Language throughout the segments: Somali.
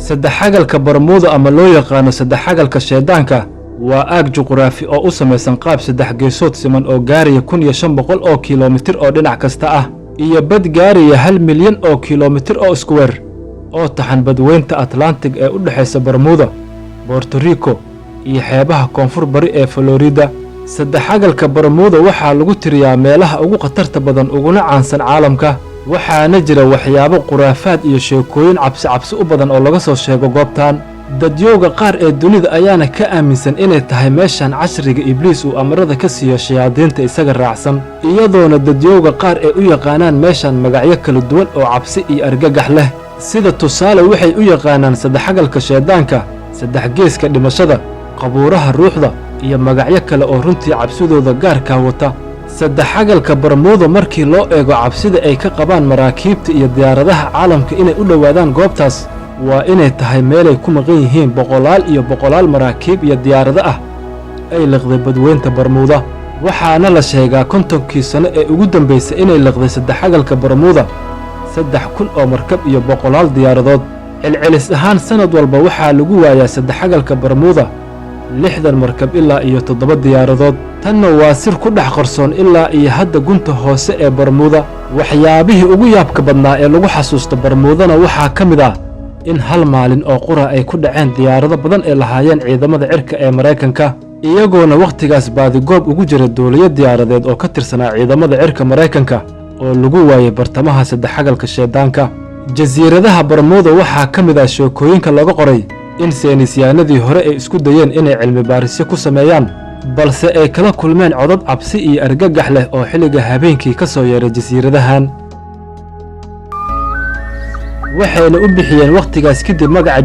saddexagalka Bermuda ama loo yaqaano saddexagalka sheedaanka waa aag juqraafi oo u samaysan qaab saddex geesood siman oo gaaraya 1500 oo kiiloomitir oo dhinac kasta ah iyo bad gaaraya 1 milyan oo kiiloomitir oo square oo taxan badweynta Atlantic ee u dhaxaysa Bermuda, Puerto Rico iyo xeebaha koonfur bari ee Florida. saddexagalka Bermuda waxaa lagu tiriyaa meelaha ugu khatarta badan uguna caansan caalamka, waxaana jira waxyaabo quraafaad iyo sheekooyin cabsi u badan oo laga soo sheego goobtan. dadyowga qaar ee dunida ayaana ka aaminsan inay tahay meeshan casriga Ibliis uu amarada ka siiyo shayaadiinta isaga raacsan, iyadoona dadyowga qaar ee u yaqaanaan meeshan magacyo kala duwan oo cabsi iyo argagax leh. sida tusaale waxay u yaqaanaan saddexagalka sheedaanka, saddex geeska dhimashada, qabuuraha ruuxda iyo magacyo kale oo runtii cabsidooda gaarka wata. saddexagalka Bermuda markii loo eego cabsida ay ka qabaan maraakiibta iyo diyaaradaha caalamka inay u dhowaadaan goobtaas, waa inay tahay meelay ku maqan yihiin boqolaal maraakiib iyo diyaarado ah ay liqday badweynta Bermuda. waxaana la sheegaa 50kii sano ee ugu dambaysay inay liqday saddexagalka Bermuda 3,000 oo markab iyo boqolaal diyaaradood. celcelis ahaan sanad walba waxaa lagu waayaa saddexagalka Bermuda 60 markab ilaa iyo 7 diyaaradood. tanna waa sir ku dhex qarsoon ilaa iyo hadda gunta hoose ee Bermuda. waxyaabihii ugu yaabka badnaa ee lagu xasuusto Bermudana waxaa ka mid ah in hal maalin oo qura ay ku dhaceen diyaarado badan ee lahaayeen ciidamada cirka ee Mareykanka, iyagoona wakhtigaas baadigoob ugu jira duuliyo diyaaradeed oo ka tirsanaa ciidamada cirka Mareykanka oo lagu waayay bartamaha saddexagalka sheedaanka. jasiiradaha Bermuda waxaa ka mid ah sheekooyinka laga qoray in saynisyahanadii hore ay isku dayeen inay cilmi baarisyo ku sameeyaan, balse ay kala kulmeen codad cabsi iyo argagax leh oo xilliga habeenkii ka soo yeeray jasiiradahan. waxayna u bixiyeen wakhtigaas kadib magaca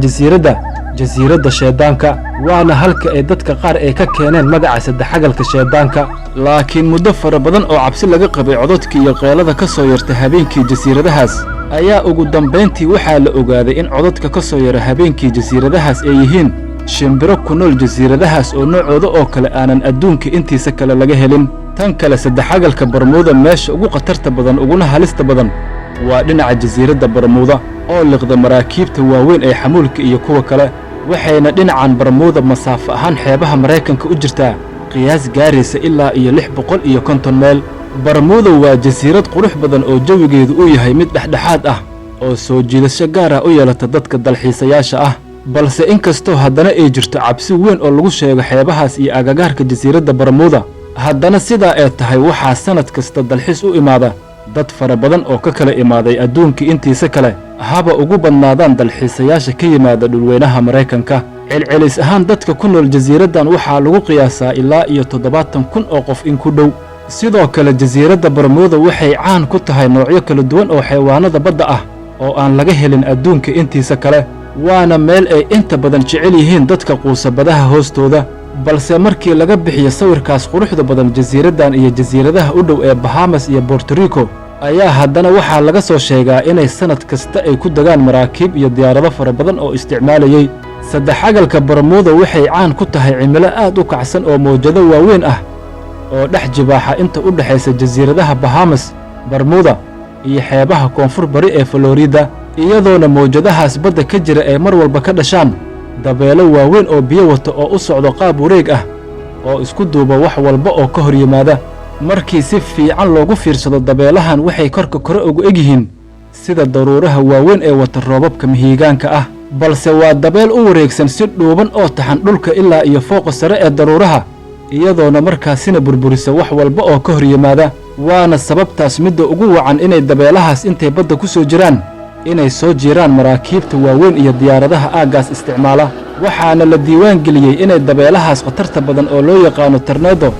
jasiiradda sheedaanka, waana halka ay dadka qaar ay ka keeneen magaca saddexagalka sheedaanka. laakiin muddo fara badan oo cabsi laga qabay codadka iyo qeylada ka soo yarta habeenkii jasiiradahaas ayaa ugu dambayntii waxaa la ogaaday in codadka ka soo yara habeenkii jasiiradahaas ay yihiin shimbiro ku nool jasiiradahaas oo noocooda oo kale aanan adduunka intiisa kale laga helin. tan kale saddexagalka Bermuda meesha ugu khatarta badan uguna halista badan waa dhinaca jasiiradda Bermuda oo liqda maraakiibta waaweyn ee xamuulka iyo kuwa kale, waxayna dhinacan Bermuda masaafo ahaan xeebaha Mareykanka u jirtaa qiyaas gaaraysa ilaa iyo 650 meel. Bermuda waa jasiirad qurux badan oo jawigeedu uu yahay mid dhexdhexaad ah oo soo jiidasho gaar ah u yeelata dadka dalxiisayaasha ah, balse inkastoo haddana ay jirto cabsi weyn oo lagu sheego xeebahaas iyo agagaarka jasiiradda Bermuda, haddana sidaa ay tahay waxaa sanad kasta dalxiis u imaada dad fara badan oo ka kala imaaday adduunka intiisa kale, haba ugu badnaadaan dalxiisayaasha ka yimaada dhulweynaha Mareykanka. celcelis ahaan dadka ku nool jasiiraddan waxaa lagu qiyaasaa ilaa iyo 70,000 oo qof in ku dhow. sidoo kale jasiiradda Bermuda waxay caan ku tahay noocyo kala duwan oo xayawaanada badda ah oo aan laga helin adduunka intiisa kale, waana meel ay inta badan jecel yihiin dadka quusa badaha hoostooda. balse markii laga bixiyo sawirkaas quruxda badan jasiiraddan iyo jasiiradaha u dhow ee Bahamas iyo Puerto Rico, ayaa haddana waxaa laga soo sheegaa inay sanad kasta ay ku dagaan maraakiib iyo diyaarado fara badan oo isticmaalayay. saddexagalka Bermuda waxay caan ku tahay cimilo aad u kacsan oo mowjado waaweyn ah oo dhex jibaaxa inta u dhaxaysa jasiiradaha Bahamas, Bermuda iyo xeebaha koonfur bari ee Florida, iyadoona mowjadahaas badda ka jira ay mar walba ka dhashaan dabeelo waaweyn oo biyo wata oo u socdo qaab wareeg ah oo isku duuba wax walba oo ka hor yimaada. markii si fiican loogu fiirsado dabeelahan waxay korka kore ugu egyihiin sida daruuraha waaweyn ee wata roobabka mihigaanka ah, balse waa dabeel u wareegsan si dhuuban oo taxan dhulka ilaa iyo fooqa sare ee daruuraha, iyadoona markaasina burburisa wax walba oo ka hor yimaada. waana sababtaas midda ugu wacan inay dabeelahaas intay badda ku soo jiraan inay soo jiiraan maraakiibta waaweyn iyo diyaaradaha aaggaas isticmaala. waxaana la diiwaan geliyey inay dabeelahaas khatarta badan oo loo yaqaano tornado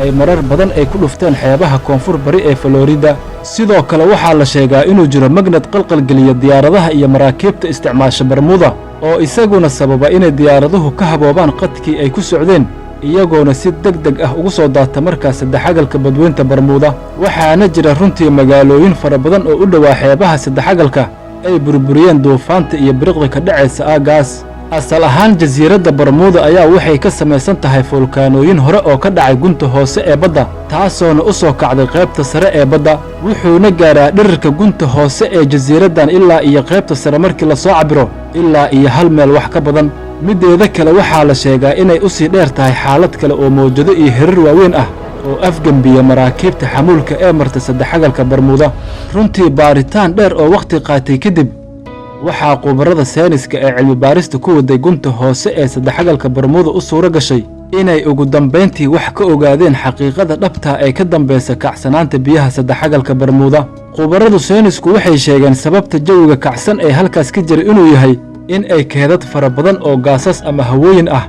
ay marar badan ay ku dhufteen xeebaha koonfur bari ee Florida. sidoo kale waxaa la sheegaa inuu jiro magnad qalqalgeliya diyaaradaha iyo maraakiibta isticmaasha Bermuda oo isaguna sababa inay diyaaraduhu ka haboobaan qadkii ay ku socdeen, iyagoona si degdeg ah ugu soo daata markaas saddexagalka badweynta Bermuda. waxaana jira runtii magaalooyin fara badan oo u dhowaa xeebaha saddexagalka ay burburiyeen duufaanta iyo biriqda ka dhacaysa aaggaas. asal ahaan jasiiradda Bermuda ayaa waxay ka samaysan tahay fulkaanooyin hore oo ka dhacay gunta hoose ee badda taasoona u soo kacday qaybta sare ee badda wuxuuna gaaraa dhirirka gunta hoose ee jasiiraddan ilaa iyo qaybta sare markii la soo cabiro ilaa iyo hal meel wax ka badan mideeda kale waxaa la sheegaa inay u sii dheer tahay xaalad kale oo mawjado iyo hirar waaweyn ah oo afgembiya maraakiibta xamuulka ee marta saddexagalka Bermuda runtii baaritaan dheer oo wakhti qaatay kadib waxaa khubarada sayniska ee cilmi baarista ku waday gunta hoose ee saddexagalka Bermuda u suura gashay inay ugu dambayntii wax ka ogaadeen xaqiiqada dhabta ee ka dambaysa kacsanaanta biyaha saddexagalka Bermuda khubaradu saynisku waxay sheegeen sababta jawiga kacsan ee halkaas ka jira inuu yahay in ay keedad fara badan oo gaasas ama hawooyin ah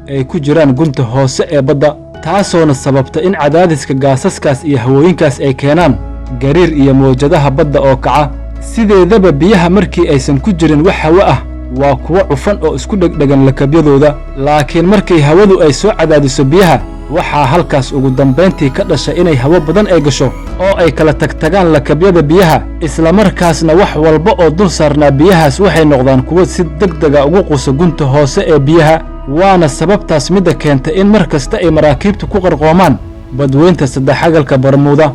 ay ku jiraan gunta hoose ee badda taasoona sababta in cadaadiska gaasaskaas iyo hawooyinkaas ay keenaan gariir iyo mawjadaha badda oo kaca sideedaba biyaha markii aysan ku jirin wax hawo ah waa kuwa cufan oo isku dhegdhegan lakabyadooda laakiin markay hawadu ay soo cadaadiso biyaha waxaa halkaas ugu dambayntii ka dhasha inay hawo badan ay gasho oo ay kala tagtagaan lakabyada biyaha islamarkaasna wax walba oo dul saarnaa biyahaas waxay noqdaan kuwa si degdega ugu quusa gunta hoose ee biyaha waana sababtaas midda keenta in mar kasta ay maraakiibtu ku qarqoomaan badweynta saddexagalka Bermuda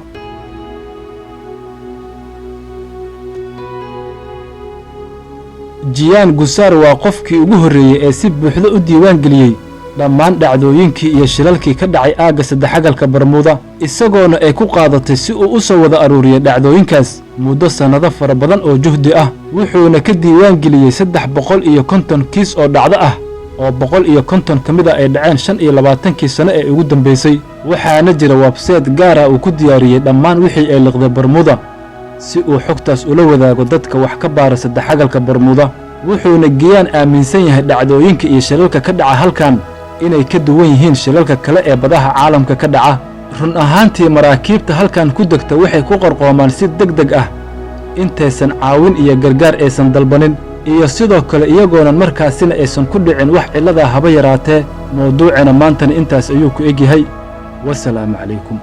Jian Gusar waa qofkii ugu horreeyay ee si buuxda u diiwaan geliyey dhammaan dhacdooyinkii iyo shilalkii ka dhacay aagga saddexagalka Bermuda isagoona ay ku qaadatay si uu u soo wada aruuriyay dhacdooyinkaas muddo sannado fara badan oo juhdi ah wuxuuna ka diiwaan geliyey 350 kiis oo dhacdo ah oo 150 ka mid ah ay dhaceen 25 sano ee ugu dambeysay waxaana jira website gaar ah uu ku diyaariyey dhammaan wixii ay liqday Bermuda si uu xogtaas ula wadaago dadka wax ka baara saddexagalka Bermuda wuxuuna Jian aaminsan yahay dhacdooyinka iyo shilalka ka dhaca halkan inay ka duwan yihiin shilalka kale ee badaha caalamka ka dhaca run ahaantii maraakiibta halkan ku degta waxay ku qarqoomaan si degdeg ah intaysan caawin iyo gargaar aysan dalbanin iyo sidoo kale iyagoonan markaasina aysan ku dhicin wax cilada haba yaraatee mawduucina maantana intaas ayuu ku egyahay wassalaamu calaykum